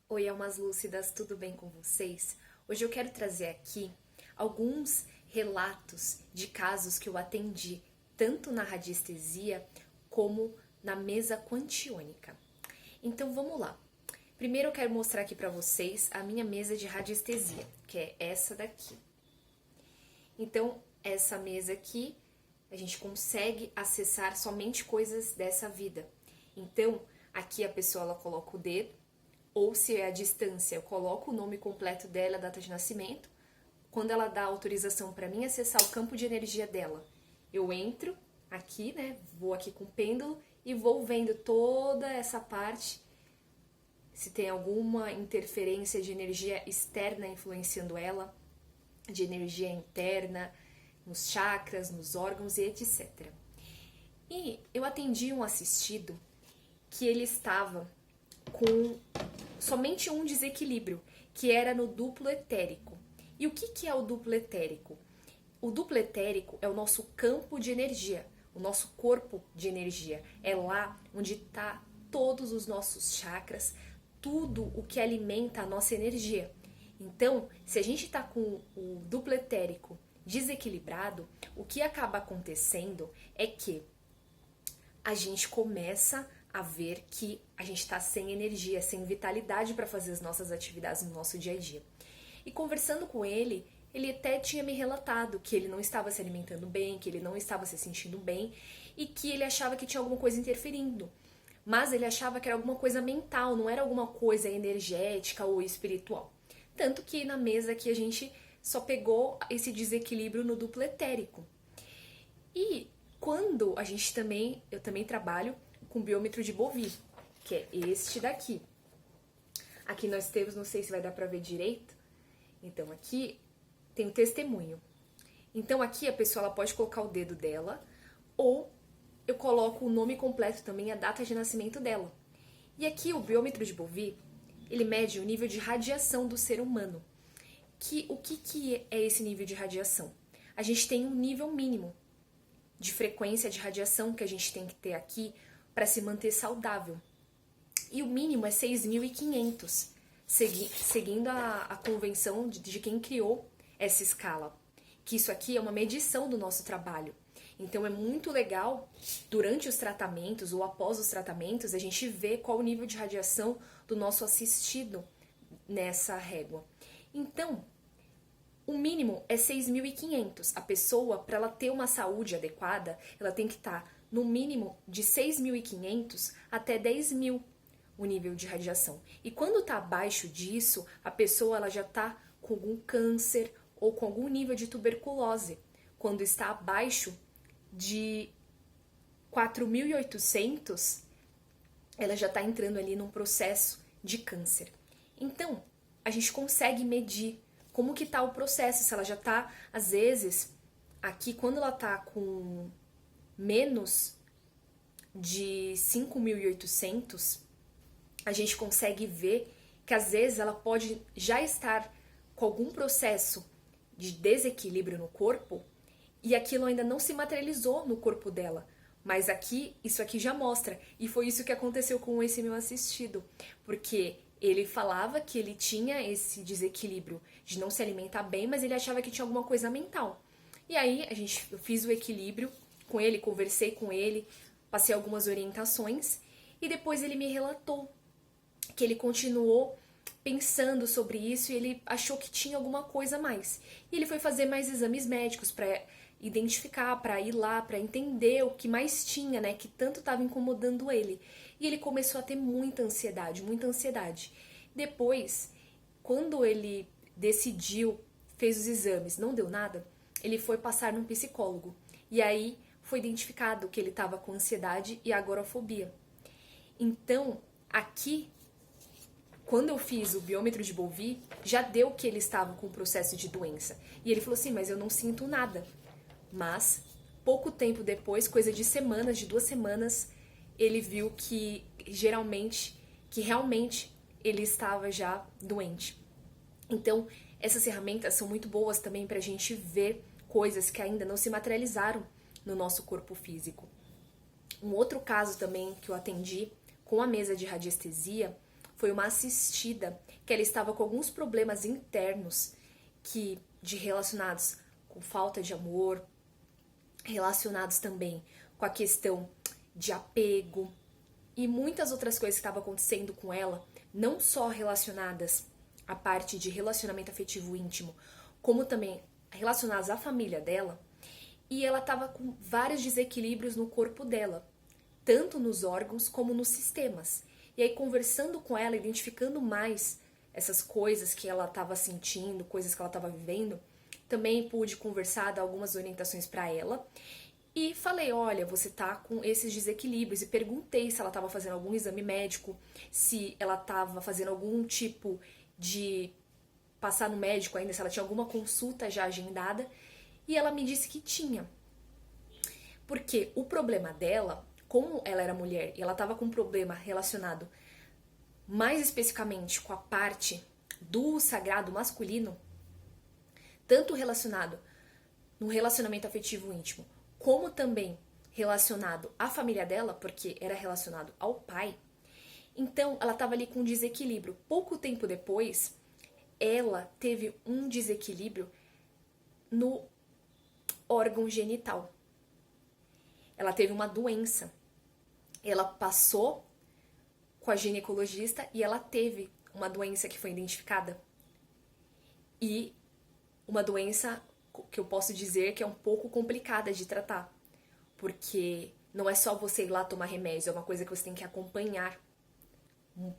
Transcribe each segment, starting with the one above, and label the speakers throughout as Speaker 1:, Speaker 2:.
Speaker 1: Oi, almas lúcidas, tudo bem com vocês? Hoje eu quero trazer aqui alguns relatos de casos que eu atendi tanto na radiestesia como na mesa quantiônica. Então vamos lá. Primeiro eu quero mostrar aqui para vocês a minha mesa de radiestesia, que é essa daqui. Então, essa mesa aqui, a gente consegue acessar somente coisas dessa vida. Então, aqui a pessoa ela coloca o dedo, ou se é a distância, eu coloco o nome completo dela, a data de nascimento. Quando ela dá autorização para mim acessar o campo de energia dela, eu entro aqui, né? Vou aqui com o pêndulo e vou vendo toda essa parte, se tem alguma interferência de energia externa influenciando ela, de energia interna, nos chakras, nos órgãos e etc. E eu atendi um assistido que ele estava com somente um desequilíbrio, que era no duplo etérico. E o que é o duplo etérico? O duplo etérico é o nosso campo de energia, o nosso corpo de energia. É lá onde está todos os nossos chakras, tudo o que alimenta a nossa energia. Então, se a gente está com o duplo etérico desequilibrado, o que acaba acontecendo é que a gente começa a ver que a gente está sem energia, sem vitalidade para fazer as nossas atividades no nosso dia a dia. E conversando com ele, ele até tinha me relatado que ele não estava se alimentando bem, que ele não estava se sentindo bem e que ele achava que tinha alguma coisa interferindo. Mas ele achava que era alguma coisa mental, não era alguma coisa energética ou espiritual. Tanto que na mesa aqui a gente só pegou esse desequilíbrio no duplo etérico. E quando a gente eu também trabalho com biômetro de Bovie, que é este daqui. Aqui nós temos, não sei se vai dar para ver direito. Então aqui tem o testemunho. Então aqui a pessoa ela pode colocar o dedo dela ou eu coloco o nome completo também, a data de nascimento dela. E aqui o biômetro de Bovie, ele mede o nível de radiação do ser humano. O que é esse nível de radiação? A gente tem um nível mínimo de frequência de radiação que a gente tem que ter aqui para se manter saudável. E o mínimo é 6.500, seguindo a convenção de quem criou essa escala. Que isso aqui é uma medição do nosso trabalho. Então é muito legal, durante os tratamentos ou após os tratamentos, a gente ver qual o nível de radiação do nosso assistido nessa régua. Então, o mínimo é 6.500. A pessoa, para ela ter uma saúde adequada, ela tem que estar no mínimo de 6.500 até 10.000 o nível de radiação. E quando está abaixo disso, a pessoa ela já está com algum câncer ou com algum nível de tuberculose. Quando está abaixo de 4.800, ela já está entrando ali num processo de câncer. Então, a gente consegue medir como que tá o processo, se ela já tá, às vezes, aqui quando ela tá com menos de 5.800, a gente consegue ver que às vezes ela pode já estar com algum processo de desequilíbrio no corpo e aquilo ainda não se materializou no corpo dela. Mas aqui, isso aqui já mostra. E foi isso que aconteceu com esse meu assistido. Porque ele falava que ele tinha esse desequilíbrio de não se alimentar bem, mas ele achava que tinha alguma coisa mental. E aí eu fiz o equilíbrio com ele, conversei com ele, passei algumas orientações e depois ele me relatou que ele continuou pensando sobre isso e ele achou que tinha alguma coisa a mais. E ele foi fazer mais exames médicos para identificar, para ir lá, para entender o que mais tinha, né, que tanto estava incomodando ele. E ele começou a ter muita ansiedade, muita ansiedade. Depois, quando ele decidiu, fez os exames, não deu nada, ele foi passar num psicólogo. E aí foi identificado que ele estava com ansiedade e agorafobia. Então, aqui, quando eu fiz o biômetro de Bovie, já deu que ele estava com um processo de doença. E ele falou assim, mas eu não sinto nada. Mas, pouco tempo depois, coisa de semanas, de 2 semanas, ele viu que realmente ele estava já doente. Então, essas ferramentas são muito boas também para a gente ver coisas que ainda não se materializaram no nosso corpo físico. Um outro caso também que eu atendi com a mesa de radiestesia foi uma assistida, que ela estava com alguns problemas internos relacionados com falta de amor, relacionados também com a questão de apego e muitas outras coisas que estavam acontecendo com ela, não só relacionadas à parte de relacionamento afetivo íntimo, como também relacionadas à família dela, e ela estava com vários desequilíbrios no corpo dela, tanto nos órgãos como nos sistemas. E aí, conversando com ela, identificando mais essas coisas que ela estava sentindo, coisas que ela estava vivendo, também pude conversar, dar algumas orientações para ela. E falei, olha, você tá com esses desequilíbrios. E perguntei se ela estava fazendo algum exame médico, se ela estava fazendo algum tipo de passar no médico ainda, se ela tinha alguma consulta já agendada. E ela me disse que tinha. Porque o problema dela, como ela era mulher e ela estava com um problema relacionado mais especificamente com a parte do sagrado masculino, tanto relacionado no relacionamento afetivo íntimo, como também relacionado à família dela, porque era relacionado ao pai, então ela estava ali com um desequilíbrio. Pouco tempo depois, ela teve um desequilíbrio no órgão genital. Ela teve uma doença. Ela passou com a ginecologista e ela teve uma doença que foi identificada. E uma doença que eu posso dizer que é um pouco complicada de tratar. Porque não é só você ir lá tomar remédio, é uma coisa que você tem que acompanhar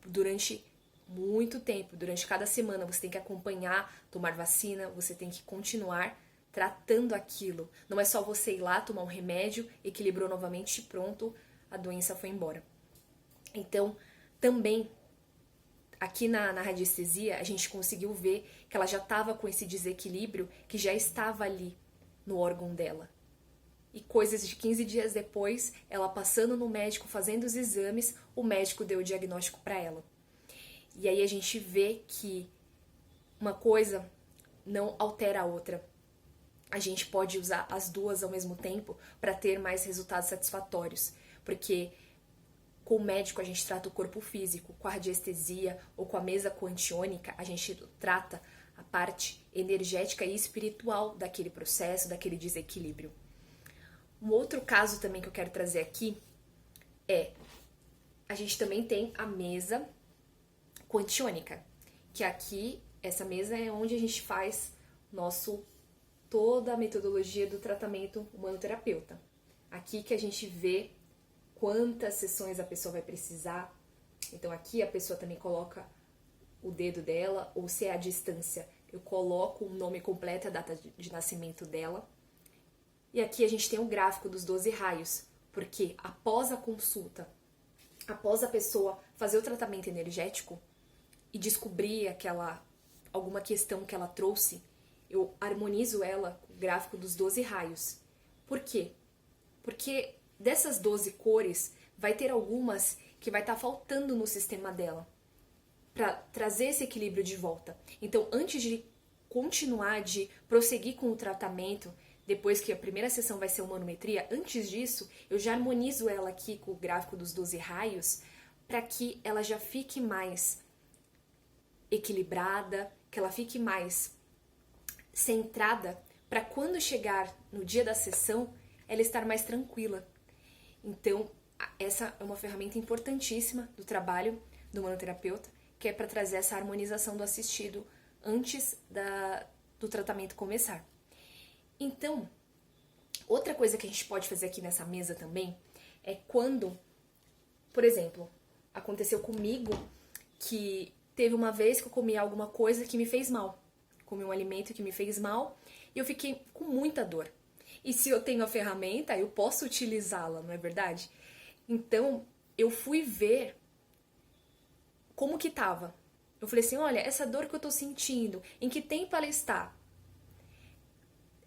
Speaker 1: durante muito tempo. Durante cada semana você tem que acompanhar, tomar vacina, você tem que continuar tratando aquilo. Não é só você ir lá, tomar um remédio, equilibrou novamente e pronto, a doença foi embora. Então, também, aqui na radiestesia, a gente conseguiu ver que ela já estava com esse desequilíbrio que já estava ali no órgão dela. E coisas de 15 dias depois, ela passando no médico, fazendo os exames, o médico deu o diagnóstico para ela. E aí a gente vê que uma coisa não altera a outra. A gente pode usar as duas ao mesmo tempo para ter mais resultados satisfatórios, porque com o médico a gente trata o corpo físico, com a radiestesia ou com a mesa quantiônica a gente trata a parte energética e espiritual daquele processo, daquele desequilíbrio. Um outro caso também que eu quero trazer aqui é, a gente também tem a mesa quantiônica, que aqui, essa mesa é onde a gente faz toda a metodologia do tratamento humanoterapeuta. Aqui que a gente vê quantas sessões a pessoa vai precisar. Então aqui a pessoa também coloca o dedo dela, ou se é a distância, eu coloco o nome completo, a data de nascimento dela. E aqui a gente tem um gráfico dos 12 raios, porque após a consulta, após a pessoa fazer o tratamento energético e descobrir alguma questão que ela trouxe, eu harmonizo ela com o gráfico dos 12 raios. Por quê? Porque dessas 12 cores, vai ter algumas que vai estar faltando no sistema dela, para trazer esse equilíbrio de volta. Então, antes de continuar, de prosseguir com o tratamento, depois que a primeira sessão vai ser humanometria, antes disso, eu já harmonizo ela aqui com o gráfico dos 12 raios, para que ela já fique mais equilibrada, que ela fique mais centrada, para quando chegar no dia da sessão, ela estar mais tranquila. Então, essa é uma ferramenta importantíssima do trabalho do humanoterapeuta, que é para trazer essa harmonização do assistido antes do tratamento começar. Então, outra coisa que a gente pode fazer aqui nessa mesa também é quando, por exemplo, aconteceu comigo que teve uma vez que eu comi alguma coisa que me fez mal. Comi um alimento que me fez mal e eu fiquei com muita dor. E se eu tenho a ferramenta, eu posso utilizá-la, não é verdade? Então, eu fui ver como que tava. Eu falei assim, olha, essa dor que eu tô sentindo, em que tempo ela está?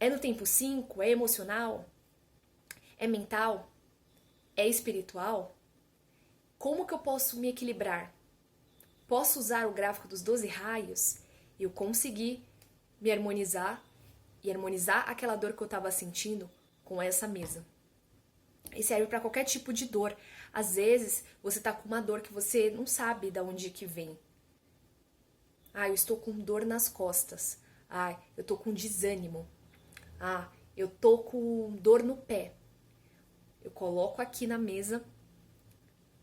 Speaker 1: É no tempo 5? É emocional? É mental? É espiritual? Como que eu posso me equilibrar? Posso usar o gráfico dos 12 raios? Eu consegui me harmonizar e harmonizar aquela dor que eu estava sentindo com essa mesa. E serve para qualquer tipo de dor. Às vezes, você tá com uma dor que você não sabe de onde que vem. Ah, eu estou com dor nas costas. Ah, eu tô com desânimo. Ah, eu tô com dor no pé. Eu coloco aqui na mesa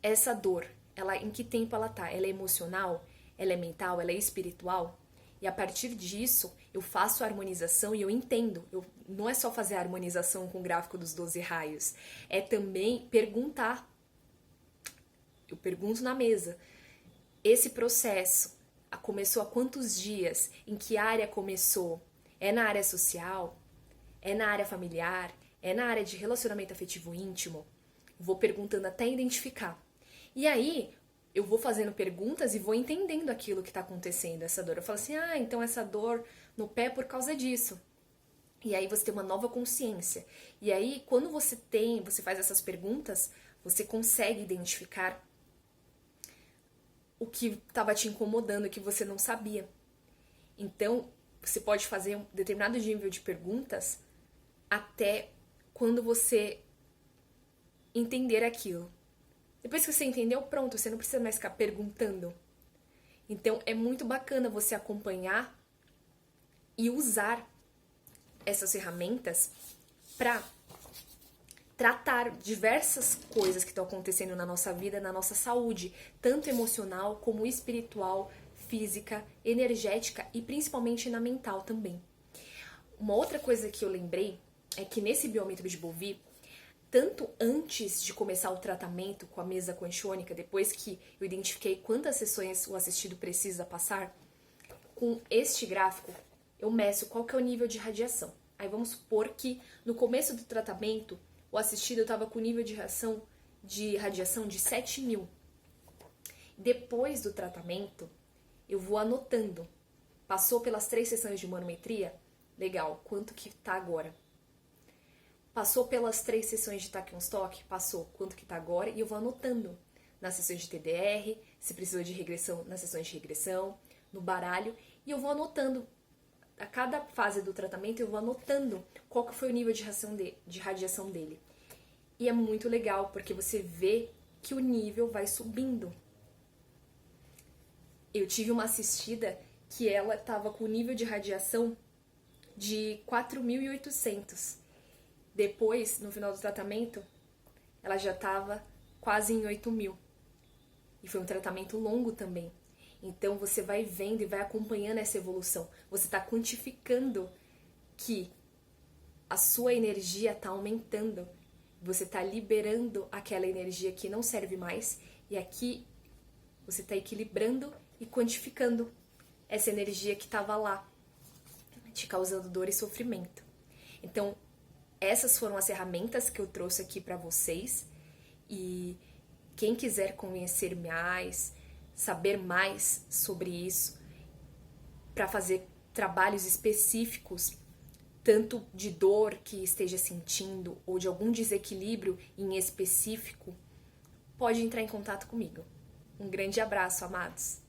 Speaker 1: essa dor. Ela, em que tempo ela tá? Ela é emocional? Ela é mental? Ela é espiritual? E a partir disso, eu faço a harmonização e eu entendo. Não é só fazer a harmonização com o gráfico dos 12 raios. É também perguntar. Eu pergunto na mesa. Esse processo começou há quantos dias? Em que área começou? É na área social? É na área familiar? É na área de relacionamento afetivo íntimo? Vou perguntando até identificar. E aí, eu vou fazendo perguntas e vou entendendo aquilo que está acontecendo, essa dor. Eu falo assim, então essa dor no pé é por causa disso. E aí você tem uma nova consciência. E aí, quando você faz essas perguntas, você consegue identificar o que estava te incomodando, que você não sabia. Então, você pode fazer um determinado nível de perguntas até quando você entender aquilo. Depois que você entendeu, pronto, você não precisa mais ficar perguntando. Então, é muito bacana você acompanhar e usar essas ferramentas para tratar diversas coisas que estão acontecendo na nossa vida, na nossa saúde, tanto emocional como espiritual, física, energética e principalmente na mental também. Uma outra coisa que eu lembrei é que nesse biômetro de Bovie, tanto antes de começar o tratamento com a mesa quantiônica, depois que eu identifiquei quantas sessões o assistido precisa passar, com este gráfico eu meço qual que é o nível de radiação. Aí vamos supor que no começo do tratamento o assistido estava com nível de radiação de 7.000. Depois do tratamento, eu vou anotando. Passou pelas 3 sessões de manometria? Legal, quanto que tá agora? Passou pelas 3 sessões de Tachyons-Toque? Passou, quanto que tá agora? E eu vou anotando nas sessões de TDR, se precisou de regressão, nas sessões de regressão, no baralho, e eu vou anotando. A cada fase do tratamento eu vou anotando qual que foi o nível de radiação dele. E é muito legal, porque você vê que o nível vai subindo. Eu tive uma assistida que ela estava com o nível de radiação de 4.800. Depois, no final do tratamento, ela já estava quase em 8.000. E foi um tratamento longo também. Então você vai vendo e vai acompanhando essa evolução. Você está quantificando que a sua energia está aumentando. Você está liberando aquela energia que não serve mais. E aqui você está equilibrando e quantificando essa energia que estava lá, te causando dor e sofrimento. Então, essas foram as ferramentas que eu trouxe aqui para vocês. E quem quiser conhecer mais, saber mais sobre isso, para fazer trabalhos específicos, tanto de dor que esteja sentindo ou de algum desequilíbrio em específico, pode entrar em contato comigo. Um grande abraço, amados!